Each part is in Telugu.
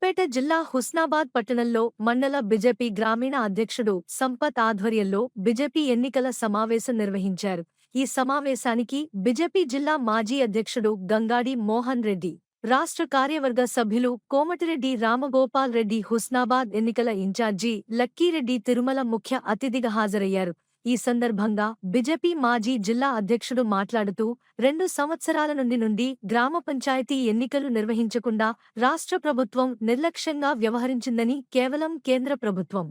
సిద్దిపేట జిల్లా హుస్నాబాద్ పట్టణంలో మండల బీజేపీ గ్రామీణ అధ్యక్షుడు సంపత్ ఆధ్వర్యంలో బీజేపీ ఎన్నికల సమావేశం నిర్వహించారు. ఈ సమావేశానికి బీజేపీ జిల్లా మాజీ అధ్యక్షుడు గంగాడి మోహన్ రెడ్డి, రాష్ట్ర కార్యవర్గ సభ్యులు కోమటిరెడ్డి రామగోపాల్ రెడ్డి, హుస్నాబాద్ ఎన్నికల ఇన్ఛార్జి లక్కీరెడ్డి తిరుమల ముఖ్య అతిథిగా హాజరయ్యారు. ఈ సందర్భంగా బీజేపీ మాజీ జిల్లా అధ్యక్షుడు మాట్లాడుతూ 2 సంవత్సరాల నుండి గ్రామ పంచాయతీ ఎన్నికలు నిర్వహించకుండా రాష్ట్ర ప్రభుత్వం నిర్లక్ష్యంగా వ్యవహరించిందని, కేవలం కేంద్ర ప్రభుత్వం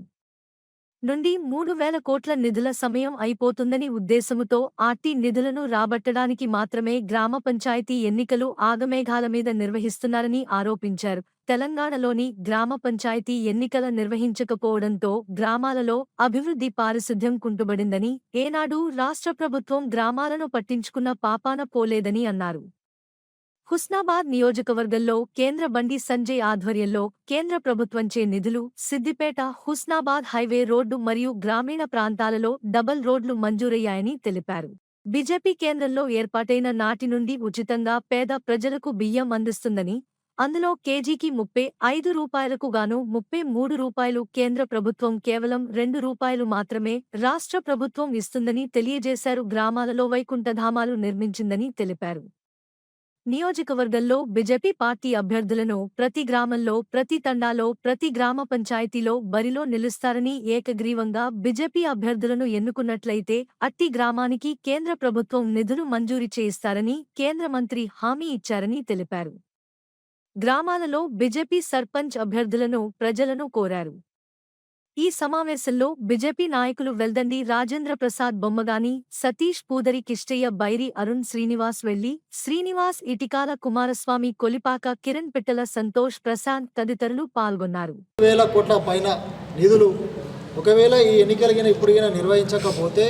నుండి 3,000 కోట్ల నిధుల సమయం అయిపోతుందని ఉద్దేశముతో ఆర్టీ నిధులను రాబట్టడానికి మాత్రమే గ్రామ పంచాయతీ ఎన్నికలు ఆగమేఘాల మీద నిర్వహిస్తున్నారని ఆరోపించారు. తెలంగాణలోని గ్రామ పంచాయతీ ఎన్నికల నిర్వహించకపోవడంతో గ్రామాలలో అభివృద్ధి, పారిశుద్ధ్యం కుంటుబడిందని, ఏనాడు రాష్ట్ర ప్రభుత్వం గ్రామాలను పట్టించుకున్న పాపాన పోలేదని అన్నారు. హుస్నాబాద్ నియోజకవర్గంలో కేంద్ర బండి సంజయ్ ఆధ్వర్యంలో కేంద్ర ప్రభుత్వంచే నిధులు, సిద్దిపేట హుస్నాబాద్ హైవే రోడ్డు మరియు గ్రామీణ ప్రాంతాలలో డబల్ రోడ్లు మంజూరయ్యాయని తెలిపారు. బీజేపీ కేంద్రంలో ఏర్పాటైన నాటి నుండి ఉచితంగా పేద ప్రజలకు బియ్యం అందిస్తుందని, అందులో కేజీకి 35 రూపాయలకు గాను 33 రూపాయలు కేంద్ర ప్రభుత్వం కేవలం 2 రూపాయలు మాత్రమే రాష్ట్ర ప్రభుత్వం ఇస్తుందని తెలియజేశారు. గ్రామాలలో వైకుంఠధామాలు నిర్మించిందని తెలిపారు. నియోజకవర్గంలో బీజేపీ పార్టీ అభ్యర్థులను ప్రతి గ్రామంలో, ప్రతి తండాలో, ప్రతి గ్రామ పంచాయతీలో బరిలో నిలుస్తారని, ఏకగ్రీవంగా బీజేపీ అభ్యర్థులను ఎన్నుకున్నట్లయితే అట్టి గ్రామానికి కేంద్ర ప్రభుత్వం నిధులు మంజూరు చేయిస్తారని కేంద్ర మంత్రి హామీ ఇచ్చారని తెలిపారు. గ్రామాలలో బీజేపీ సర్పంచ్ అభ్యర్థులను ప్రజలను కోరారు. ఈ సమావేశంలో బీజేపీ నాయకులు వెల్దండి రాజేంద్ర ప్రసాద్ బొమ్మగాని, సతీష్ పూదరి, కిష్టయ్య బైరి, అరుణ్ శ్రీనివాస్ వెల్లి, శ్రీనివాస్, ఇటికాల కుమారస్వామి, కొలిపాక, కిరణ్ పిట్టల, సంతోష్, ప్రశాంత్ తదితరులు పాల్గొన్నారు. 1,000 కోట్ల పైన నిధులు ఒకవేళ ఈ ఎన్నికలు ఇప్పుడు నిర్వహించకపోతే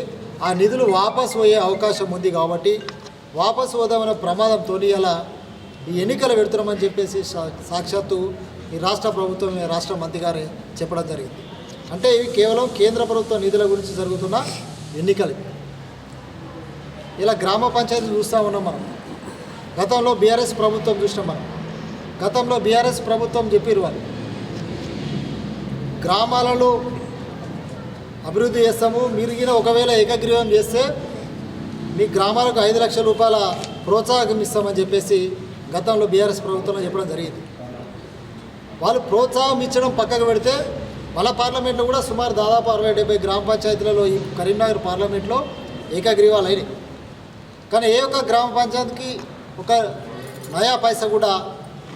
ఆ నిధులు వాపసు పోయే అవకాశం ఉంది. కాబట్టి వాపసు పోదామన్న ప్రమాదంతో ఇలా ఈ ఎన్నికలు పెడుతున్నామని చెప్పేసి సాక్షాత్తు ఈ రాష్ట్ర ప్రభుత్వం, రాష్ట్ర మంత్రి గారే చెప్పడం జరిగింది. అంటే ఇవి కేవలం కేంద్ర ప్రభుత్వ నిధుల గురించి జరుగుతున్న ఎన్నికలు. ఇలా గ్రామ పంచాయతీలు చూస్తూ ఉన్నాం మనం. గతంలో బీఆర్ఎస్ ప్రభుత్వం చూసినాం మనం. గతంలో బీఆర్ఎస్ ప్రభుత్వం చెప్పారు వాళ్ళు గ్రామాలలో అభివృద్ధి చేస్తాము, మీరు ఒకవేళ ఏకగ్రీవం చేస్తే మీ గ్రామాలకు 5 లక్షల రూపాయల ప్రోత్సాహం ఇస్తామని చెప్పేసి గతంలో బీఆర్ఎస్ ప్రభుత్వంలో చెప్పడం జరిగింది. వాళ్ళు ప్రోత్సాహం ఇచ్చడం పక్కకు పెడితే మన పార్లమెంట్లో కూడా సుమారు దాదాపు 60-70 గ్రామ పంచాయతీలలో ఈ కరీంనగర్ పార్లమెంట్లో ఏకగ్రీవాలు అయినాయి. కానీ ఏ ఒక్క గ్రామ పంచాయతీకి ఒక నయా పైసా కూడా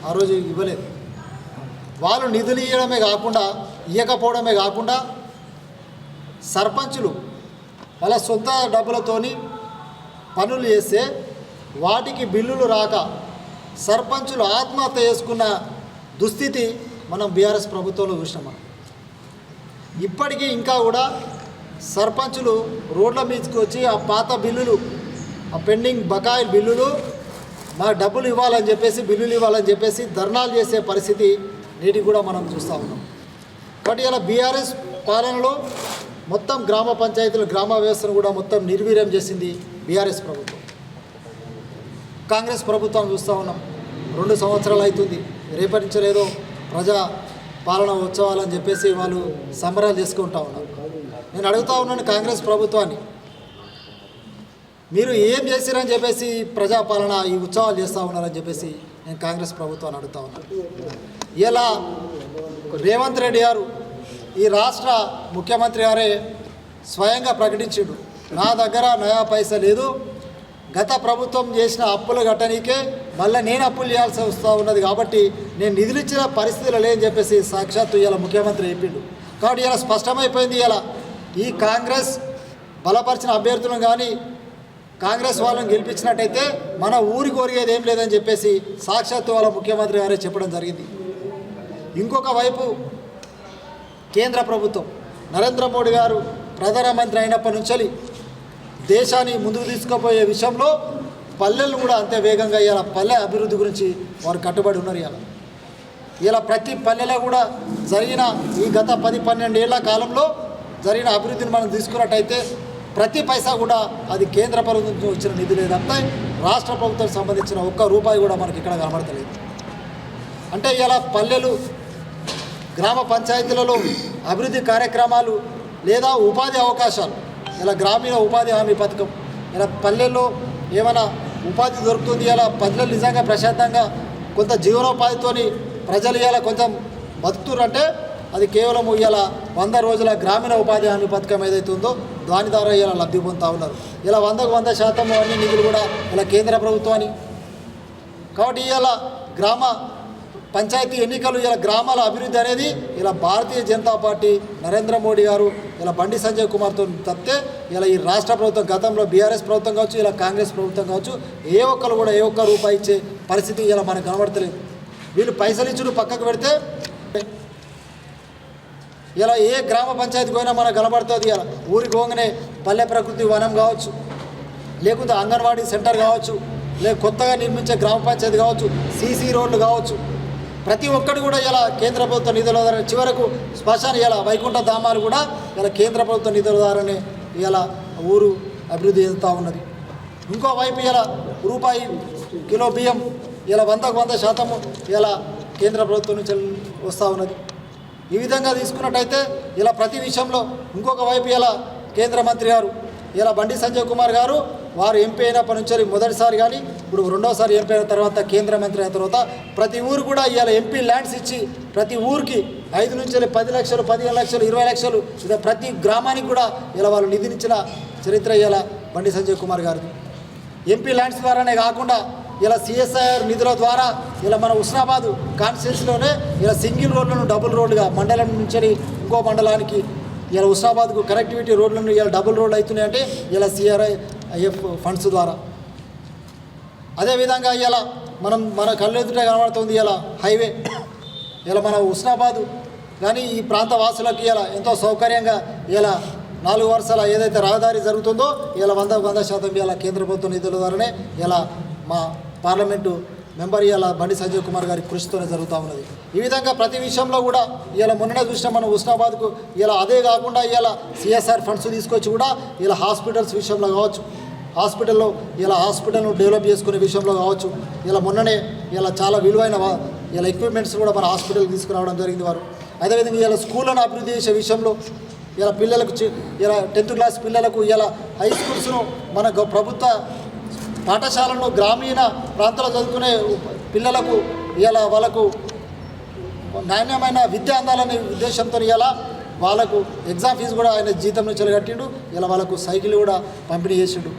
ఆ రోజు ఇవ్వలేదు. వాళ్ళు నిధులు ఇవ్వకపోవడమే కాకుండా సర్పంచులు వాళ్ళ సొంత డబ్బులతోని పనులు చేస్తే వాటికి బిల్లులు రాక సర్పంచులు ఆత్మహత్య చేసుకున్న దుస్థితి మనం బీఆర్ఎస్ ప్రభుత్వంలో చూసినాం. ఇప్పటికీ ఇంకా కూడా సర్పంచులు రోడ్ల మీదకి వచ్చి ఆ పాత బిల్లులు, ఆ పెండింగ్ బకాయి బిల్లులు, మాకు డబ్బులు ఇవ్వాలని చెప్పేసి, బిల్లులు ఇవ్వాలని చెప్పేసి ధర్నాలు చేసే పరిస్థితి నేటికి కూడా మనం చూస్తూ ఉన్నాం. కాబట్టి ఇలా బీఆర్ఎస్ పాలనలో మొత్తం గ్రామ పంచాయతీలు, గ్రామ వ్యవస్థను కూడా మొత్తం నిర్వీర్యం చేసింది బీఆర్ఎస్ ప్రభుత్వం. కాంగ్రెస్ ప్రభుత్వం చూస్తూ ఉన్నాం. 2 సంవత్సరాలు అవుతుంది. రేపటి నుంచి లేదో ప్రజా పాలన ఉత్సవాలని చెప్పేసి వాళ్ళు సంబరాలు చేసుకుంటూ ఉన్నారు. నేను అడుగుతూ ఉన్నాను కాంగ్రెస్ ప్రభుత్వాన్ని, మీరు ఏం చేశారని చెప్పేసి ప్రజాపాలన ఈ ఉత్సవాలు చేస్తూ ఉన్నారని చెప్పేసి నేను కాంగ్రెస్ ప్రభుత్వాన్ని అడుగుతూ ఉన్నాను. ఇలా రేవంత్ రెడ్డి గారు, ఈ రాష్ట్ర ముఖ్యమంత్రి గారే స్వయంగా ప్రకటించాడు, నా దగ్గర నయా పైసా లేదు, గత ప్రభుత్వం చేసిన అప్పులు కట్టనీకే మళ్ళీ నేను అప్పులు చేయాల్సి వస్తూ ఉన్నది, కాబట్టి నేను నిధులు ఇచ్చిన పరిస్థితులు లేని చెప్పేసి సాక్షాత్తు ఇలా ముఖ్యమంత్రి చెప్పిండు. కాబట్టి ఇలా స్పష్టమైపోయింది. ఇలా ఈ కాంగ్రెస్ బలపరిచిన అభ్యర్థులను కానీ కాంగ్రెస్ వాళ్ళని గెలిపించినట్టయితే మన ఊరి కోరిగేది ఏం లేదని చెప్పేసి సాక్షాత్తు వాళ్ళ ముఖ్యమంత్రి గారే చెప్పడం జరిగింది. ఇంకొక వైపు కేంద్ర ప్రభుత్వం, నరేంద్ర మోడీ గారు ప్రధానమంత్రి అయినప్పటి నుంచి దేశాన్ని ముందుకు తీసుకుపోయే విషయంలో పల్లెలను కూడా అంతే వేగంగా ఇలా పల్లె అభివృద్ధి గురించి వారు కట్టుబడి ఉన్నారు. ఇలా ప్రతి పల్లెలో కూడా జరిగిన ఈ గత 10-12 ఏళ్ల కాలంలో జరిగిన అభివృద్ధిని మనం తీసుకున్నట్టయితే ప్రతి పైసా కూడా అది కేంద్ర ప్రభుత్వం నుంచి వచ్చిన నిధులే తప్ప రాష్ట్ర ప్రభుత్వానికి సంబంధించిన ఒక్క రూపాయి కూడా మనకి ఇక్కడ కనబడతలేదు. అంటే ఇలా పల్లెలు గ్రామ పంచాయతీలలో అభివృద్ధి కార్యక్రమాలు లేదా ఉపాధి అవకాశాలు, ఇలా గ్రామీణ ఉపాధి హామీ పథకం, ఇలా పల్లెల్లో ఏమైనా ఉపాధి దొరుకుతుంది, ఇలా పల్లెలు నిజంగా ప్రశాంతంగా కొంత జీవనోపాధితోని ప్రజలు ఇలా కొంచెం బతుకుతురంటే అది కేవలం ఇలా 100 రోజుల గ్రామీణ ఉపాధి హామీ పథకం ఏదైతే ఉందో దాని ద్వారా ఇలా లబ్ధి పొందుతూ ఉన్నారు. ఇలా 100% అన్ని నిధులు కూడా ఇలా కేంద్ర ప్రభుత్వాన్ని. కాబట్టి ఇలా గ్రామ పంచాయతీ ఎన్నికలు, ఇలా గ్రామాల అభివృద్ధి అనేది ఇలా భారతీయ జనతా పార్టీ నరేంద్ర మోడీ గారు ఇలా బండి సంజయ్ కుమార్తో తప్పితే ఇలా ఈ రాష్ట్ర ప్రభుత్వం గతంలో బీఆర్ఎస్ ప్రభుత్వం కావచ్చు, ఇలా కాంగ్రెస్ ప్రభుత్వం కావచ్చు, ఏ ఒక్కరు కూడా ఏ ఒక్క రూపాయి ఇచ్చే పరిస్థితి ఇలా మనకు కనబడతలేదు. వీళ్ళు పైసలు ఇచ్చుడు పక్కకు పెడితే ఇలా ఏ గ్రామ పంచాయతీకి పోయినా మనకు కనబడుతుంది. ఇలా ఊరికి పోగానే పల్లె ప్రకృతి వనం కావచ్చు, లేకుంటే అంగన్వాడీ సెంటర్ కావచ్చు, లేక కొత్తగా నిర్మించే గ్రామ పంచాయతీ కావచ్చు, సీసీ రోడ్లు కావచ్చు, ప్రతి ఒక్కటి కూడా ఇలా కేంద్ర ప్రభుత్వ నిధుల ద్వారా, చివరకు శ్మశాన ఇలా వైకుంఠ ధామాలు కూడా ఇలా కేంద్ర ప్రభుత్వ నిధుల ద్వారానే ఇలా ఊరు అభివృద్ధి చెందుతూ ఉన్నది. ఇంకోవైపు ఇలా రూపాయి కిలో బియ్యం ఇలా 100% ఇలా కేంద్ర ప్రభుత్వం నుంచి వస్తూ ఉన్నది. ఈ విధంగా తీసుకున్నట్టయితే ఇలా ప్రతి విషయంలో ఇంకొక వైపు ఇలా కేంద్ర మంత్రి గారు ఇలా బండి సంజయ్ కుమార్ గారు వారు ఎంపీ అయినప్పటి నుంచి మొదటిసారి కానీ ఇప్పుడు రెండోసారి ఎంపీ అయిన తర్వాత కేంద్ర మంత్రి అయిన తర్వాత ప్రతి ఊరు కూడా ఇలా ఎంపీ ల్యాండ్స్ ఇచ్చి ప్రతి ఊరికి 5 నుంచి 10 లక్షలు, 15 లక్షలు, 20 లక్షలు ఇలా ప్రతి గ్రామానికి కూడా ఇలా వాళ్ళు నిధినిచ్చిన చరిత్ర ఇలా బండి సంజయ్ కుమార్ గారిది. ఎంపీ ల్యాండ్స్ ద్వారానే కాకుండా ఇలా సిఎస్ఐఆర్ నిధుల ద్వారా ఇలా మన హుస్నాబాద్ కాన్స్టిట్యున్సీలోనే ఇలా సింగిల్ రోడ్లను డబుల్ రోడ్లుగా మండలం నుంచి ఇంకో మండలానికి ఇలా హుస్నాబాద్కు కనెక్టివిటీ రోడ్లను ఇలా డబుల్ రోడ్లు అవుతున్నాయంటే ఇలా సిఆర్ఐఎఫ్ ఫండ్స్ ద్వారా. అదేవిధంగా ఇలా మన కళ్ళు ఎదుటే కనబడుతుంది ఇలా హైవే ఇలా మన హుస్నాబాద్ కానీ ఈ ప్రాంత వాసులకి ఇలా ఎంతో సౌకర్యంగా ఇలా 4 వరుసల ఏదైతే రహదారి జరుగుతుందో ఇలా 100% ఇలా కేంద్ర ప్రభుత్వ నిధుల ద్వారానే ఇలా మా పార్లమెంటు మెంబర్ ఇలా బండి సంజయ్ కుమార్ గారి కృషితోనే జరుగుతూ ఉన్నది. ఈ విధంగా ప్రతి విషయంలో కూడా ఇలా మొన్ననే చూసినా మనం హుస్నాబాద్కు ఇలా అదే కాకుండా ఇలా సిఎస్ఆర్ ఫండ్స్ తీసుకొచ్చి కూడా ఇలా హాస్పిటల్స్ విషయంలో కావచ్చు, హాస్పిటల్ను డెవలప్ చేసుకునే విషయంలో కావచ్చు, ఇలా మొన్ననే ఇలా చాలా విలువైన ఇలా ఎక్విప్మెంట్స్ కూడా మన హాస్పిటల్కి తీసుకురావడం జరిగింది వారు. అదేవిధంగా ఇలా స్కూళ్ళను అభివృద్ధి చేసే విషయంలో ఇలా పిల్లలకు ఇలా 10th క్లాస్ పిల్లలకు ఇలా హై స్కూల్స్ను మన ప్రభుత్వ పాఠశాలను గ్రామీణ ప్రాంతాల్లో చదువుకునే పిల్లలకు ఇలా వాళ్ళకు నాణ్యమైన విద్య అందాలనే ఉద్దేశంతో ఇలా వాళ్ళకు ఎగ్జామ్ ఫీజు కూడా ఆయన జీతం నుంచి కట్టిండు. ఇలా వాళ్ళకు సైకిల్ కూడా పంపిణీ చేసిండు.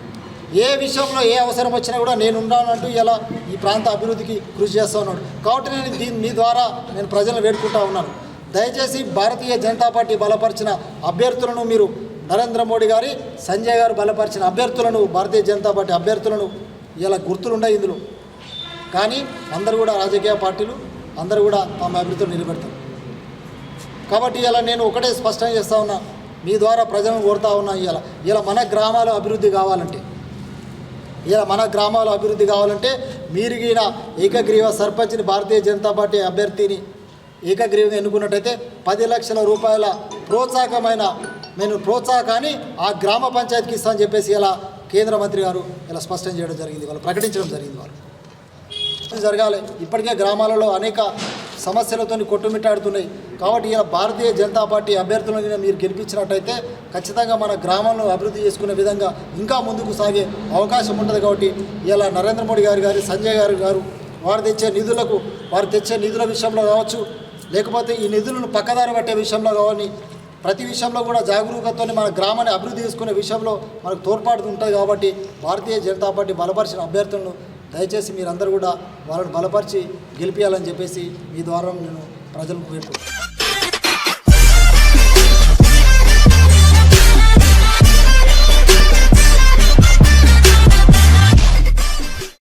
ఏ విషయంలో ఏ అవసరం వచ్చినా కూడా నేను ఉన్నానంటూ ఇలా ఈ ప్రాంత అభివృద్ధికి కృషి చేస్తూ ఉన్నాడు. కాబట్టి నేను మీ ద్వారా నేను ప్రజలను వేడుకుంటూ ఉన్నాను, దయచేసి భారతీయ జనతా పార్టీ బలపరిచిన అభ్యర్థులను మీరు నరేంద్ర మోడీ గారి సంజయ్ గారు బలపరిచిన అభ్యర్థులను భారతీయ జనతా పార్టీ అభ్యర్థులను ఇలా గుర్తులుండే ఇందులో. కానీ అందరూ కూడా రాజకీయ పార్టీలు అందరూ కూడా తమ అభివృద్ధిని నిలబెడతారు. కాబట్టి ఇలా నేను ఒకటే స్పష్టంగా చేస్తూ ఉన్నా, మీ ద్వారా ప్రజలను కోరుతా ఉన్నా, ఇలా మన గ్రామాల అభివృద్ధి కావాలంటే మీరు ఈయన ఏకగ్రీవ సర్పంచ్ని భారతీయ జనతా పార్టీ అభ్యర్థిని ఏకగ్రీవంగా ఎన్నుకున్నట్టయితే 10 లక్షల రూపాయల ప్రోత్సాహకాన్ని ఆ గ్రామ పంచాయతీకి ఇస్తామని చెప్పేసి ఇలా కేంద్ర మంత్రి గారు ఇలా స్పష్టం చేయడం జరిగింది, వాళ్ళు ప్రకటించడం జరిగింది. వారు జరగాలి. ఇప్పటికే గ్రామాలలో అనేక సమస్యలతో కొట్టుమిట్టాడుతున్నాయి. కాబట్టి ఇలా భారతీయ జనతా పార్టీ అభ్యర్థులను మీరు గెలిపించినట్టయితే ఖచ్చితంగా మన గ్రామాలను అభివృద్ధి చేసుకునే విధంగా ఇంకా ముందుకు సాగే అవకాశం ఉంటుంది. కాబట్టి ఇలా నరేంద్ర మోడీ గారు సంజయ్ గారు వారు తెచ్చే నిధుల విషయంలో కావచ్చు, లేకపోతే ఈ నిధులను పక్కదారి పట్టే విషయంలో కావాలి, ప్రతి విషయంలో కూడా జాగరూకతతో మన గ్రామాన్ని అభివృద్ధి చేసుకునే విషయంలో మనకు తోడ్పాటు ఉంటుంది. కాబట్టి భారతీయ జనతా పార్టీ బలపరిచిన అభ్యర్థులను దయచేసి మీరందరూ కూడా వాళ్ళని బలపరిచి గెలిపించాలని చెప్పేసి మీ ద్వారా నేను ప్రజలకు వేడుకుంటున్నాను.